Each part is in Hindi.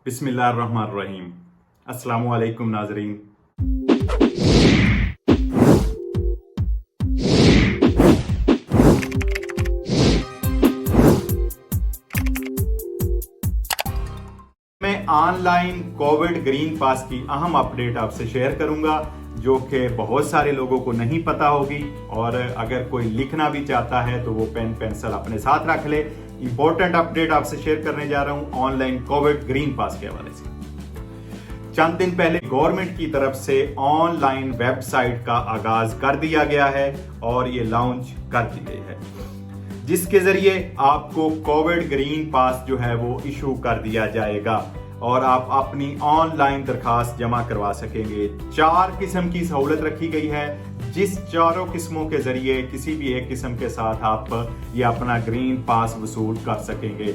बिस्मिल्लाहिर्रहमानिर्रहीम। अस्सलामु अलैकुम नाज़रीन। मैं ऑनलाइन कोविड ग्रीन पास की अहम अपडेट आपसे शेयर करूंगा जो कि बहुत सारे लोगों को नहीं पता होगी, और अगर कोई लिखना भी चाहता है तो वो पेन पेंसिल अपने साथ रख ले। इंपॉर्टेंट अपडेट आपसे शेयर करने जा रहा हूं ऑनलाइन कोविड ग्रीन पास के हवाले से। चंद दिन पहले गवर्नमेंट की तरफ से ऑनलाइन वेबसाइट का आगाज कर दिया गया है और ये लॉन्च कर दी गई है, जिसके जरिए आपको कोविड ग्रीन पास जो है वो इशू कर दिया जाएगा और आप अपनी ऑनलाइन दरखास्त जमा करवा सकेंगे। 4 किस्म की सहूलत रखी गई है, जिस चारों किस्मों के जरिए किसी भी एक किस्म के साथ आप ये अपना ग्रीन पास वसूल कर सकेंगे।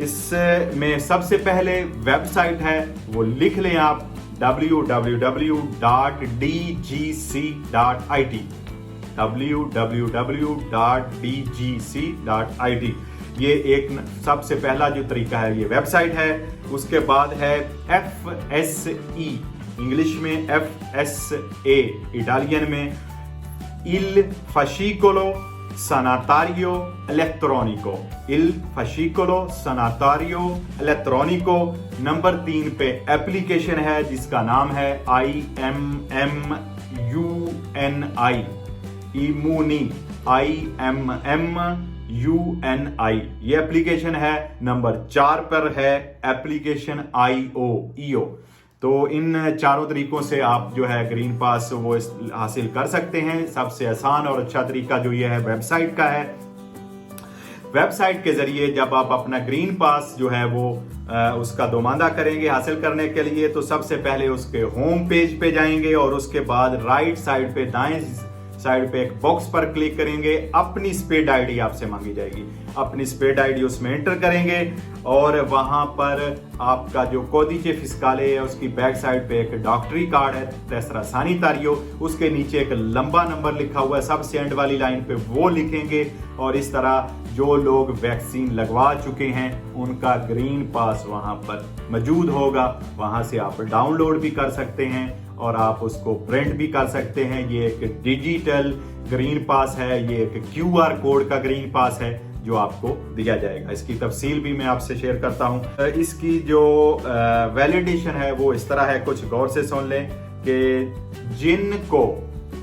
इसमें सबसे पहले वेबसाइट है, वो लिख लें आप www.dgc.it www.dgc.it। ये एक सबसे पहला जो तरीका है, ये वेबसाइट है। उसके बाद है FSE, इंग्लिश में FSA, इटालियन में Il Fascicolo Sanitario Elettronico, Il Fascicolo Sanitario Elettronico। Number 3 पे एप्लीकेशन है जिसका नाम है IMMUNI, इमूनी, IMMUNI, ये एप्लीकेशन है। नंबर 4 पर है एप्लीकेशन IO। तो इन चारों तरीकों से आप जो है ग्रीन पास वो हासिल कर सकते हैं। सबसे आसान और अच्छा तरीका जो ये है वेबसाइट का है। वेबसाइट के जरिए जब आप अपना ग्रीन पास जो है वो उसका दोमांदा करेंगे हासिल करने के लिए, तो सबसे पहले उसके होम पेज पे जाएंगे और उसके बाद राइट साइड पे, दाएं साइड पे एक बॉक्स पर क्लिक करेंगे। अपनी स्पेड आईडी आपसे मांगी जाएगी, अपनी स्पेड आईडी उसमें एंटर करेंगे और वहां पर आपका जो कोदिचे फिस्काले है उसकी बैक साइड पे एक डॉक्टरी कार्ड है, तेसरा सानितारियो, उसके नीचे एक लंबा नंबर लिखा हुआ है, सबसे एंड वाली लाइन पे वो लिखेंगे। और इस तरह जो लोग वैक्सीन लगवा चुके हैं उनका ग्रीन पास वहां पर मौजूद होगा, वहां से आप डाउनलोड भी कर सकते हैं और आप उसको प्रिंट भी कर सकते हैं। ये एक डिजिटल ग्रीन पास है, ये एक QR कोड का ग्रीन पास है जो आपको दिया जाएगा। इसकी तफसील भी मैं आपसे शेयर करता हूं। इसकी जो वैलिडेशन है वो इस तरह है, कुछ गौर से सुन लें कि जिनको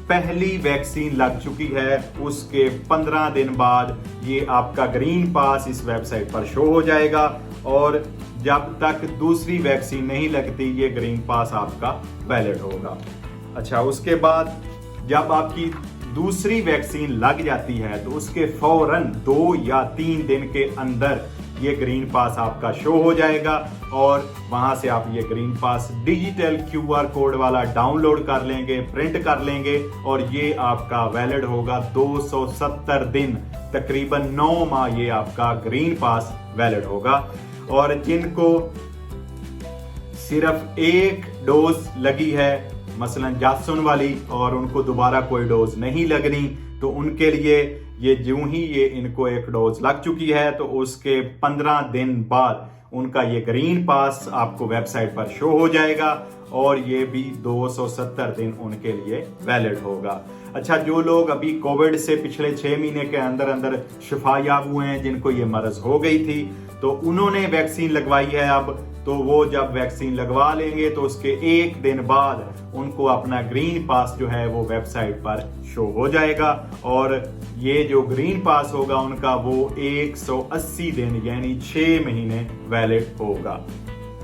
पहली वैक्सीन लग चुकी है उसके 15 दिन बाद ये आपका ग्रीन पास इस वेबसाइट पर शो हो जाएगा, और जब तक दूसरी वैक्सीन नहीं लगती ये ग्रीन पास आपका वैलिड होगा। अच्छा, उसके बाद जब आपकी दूसरी वैक्सीन लग जाती है तो उसके फौरन 2 या 3 दिन के अंदर ये ग्रीन पास आपका शो हो जाएगा और वहां से आप ये ग्रीन पास डिजिटल QR कोड वाला डाउनलोड कर लेंगे, प्रिंट कर लेंगे और ये आपका वैलिड होगा 270 दिन, तकरीबन 9 माह ये आपका ग्रीन पास वैलिड होगा। और जिनको सिर्फ एक डोज लगी है, मसलन जासून वाली, और उनको दोबारा कोई डोज नहीं लगनी, तो उनके लिए ये यूं ही ये इनको एक डोज लग चुकी है तो उसके 15 दिन बाद उनका ये ग्रीन पास आपको वेबसाइट पर शो हो जाएगा और ये भी 270 दिन उनके लिए वैलिड होगा। अच्छा, जो लोग अभी कोविड से पिछले 6 महीने के अंदर अंदर शिफायाब हुए हैं, जिनको ये मर्ज हो गई थी, तो उन्होंने वैक्सीन लगवाई है अब, तो वो जब वैक्सीन लगवा लेंगे तो उसके 1 दिन बाद उनको अपना ग्रीन पास जो है वो वेबसाइट पर शो हो जाएगा और ये जो ग्रीन पास होगा उनका वो 180 दिन यानी 6 महीने वैलिड होगा।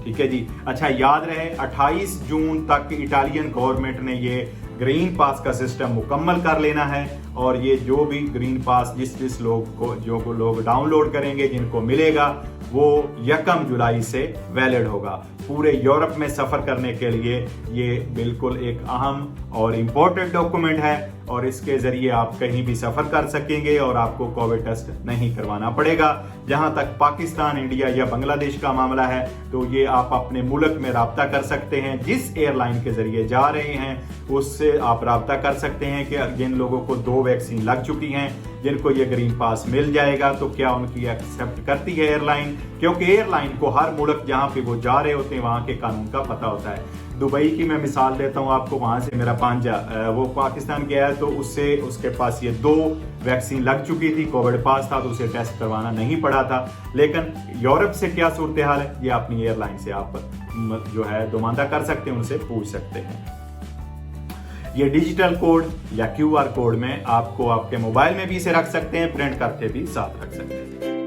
ठीक है जी। अच्छा, याद रहे 28 जून तक इटालियन गवर्नमेंट ने ये ग्रीन पास का सिस्टम मुकम्मल कर लेना है और ये जो भी ग्रीन पास जिस लोग को जो लोग डाउनलोड करेंगे, जिनको मिलेगा, वो 1 जुलाई से वैलिड होगा। पूरे यूरोप में सफर करने के लिए ये बिल्कुल एक अहम और इम्पोर्टेंट डॉक्यूमेंट है और इसके जरिए आप कहीं भी सफर कर सकेंगे और आपको कोविड टेस्ट नहीं करवाना पड़ेगा। जहां तक पाकिस्तान, इंडिया या बांग्लादेश का मामला है तो ये आप अपने मुल्क में राब्ता कर सकते हैं, जिस एयरलाइन के जरिए जा रहे हैं उससे आप राब्ता कर सकते हैं कि जिन लोगों को 2 वैक्सीन लग चुकी हैं जिनको ये ग्रीन पास मिल जाएगा तो क्या उनकी एक्सेप्ट करती है एयरलाइन, क्योंकि एयरलाइन को हर मुल्क जहां पे वो जा रहे होते हैं वहां के कानून का पता होता है। दुबई की मैं मिसाल देता हूं आपको, वहां से मेरा भांजा वो पाकिस्तान गया है, तो उससे उसके पास ये 2 वैक्सीन लग चुकी थी, कोविड पास था, तो उसे टेस्ट करवाना नहीं पड़ा था। लेकिन यूरोप से क्या सूरत हाल है, ये अपनी एयरलाइन से आप जो है दुमानदा कर सकते हैं, उनसे पूछ सकते हैं। ये डिजिटल कोड या QR कोड में आपको आपके मोबाइल में भी इसे रख सकते हैं, प्रिंट करके भी साथ रख सकते हैं।